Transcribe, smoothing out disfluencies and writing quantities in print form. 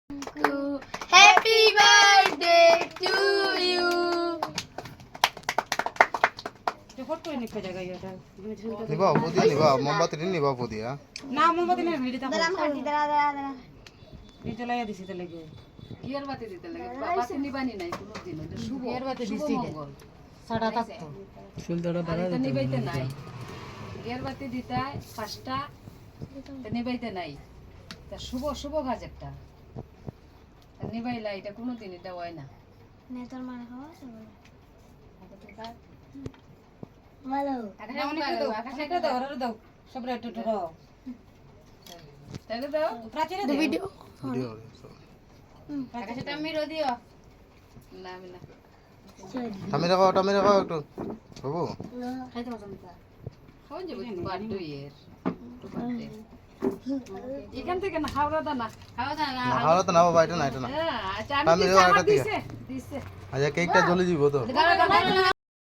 Happy birthday to you. নিবা buddy নিবা মোমবাতি নিবা বুদি না মোমবাতি না ভিড়ি থাকো দাঁড়া কাটি দাঁড়া এই জ্বলাইয়া দিছি তো লাগে কিয়ার বাতি দিতে লাগে বাতি নিবানি নাই কোনো দিন এটা শুভ কিয়ার বাতি শুভ দিছি মঙ্গল সাড়া থাকতো সুলতাড়া আর এটা নিবাইতে নাই কিয়ার বাতি দিতে হয় পাঁচটা এটা নিবাইতে নাই তা শুভ শুভ কাজ একটা আর নিবাইলা এটা কোনো দিন এটা হয় না নে তোর মানে খাওয়া সব ভালো অনেক দাও অনেক দাও আর দাও সব রেট টু দাও তাহলে দাও প্রাচীরে দাও ভিডিও ভিডিও আকাশটা মিরো দিও না আমি না থামি রাখো একটু বাবু খাইতে পারছ না খাওয়া যাবে বার্থডে এর এখান থেকে না খাওয়া দাও না খাওয়া দাও না না খাওয়া তো না বাবা এটা না হ্যাঁ আচ্ছা আমি আমি এটা দিছে থেকে। দিছে আচ্ছা কেকটা জ্বলে দিব তো দাঁড়া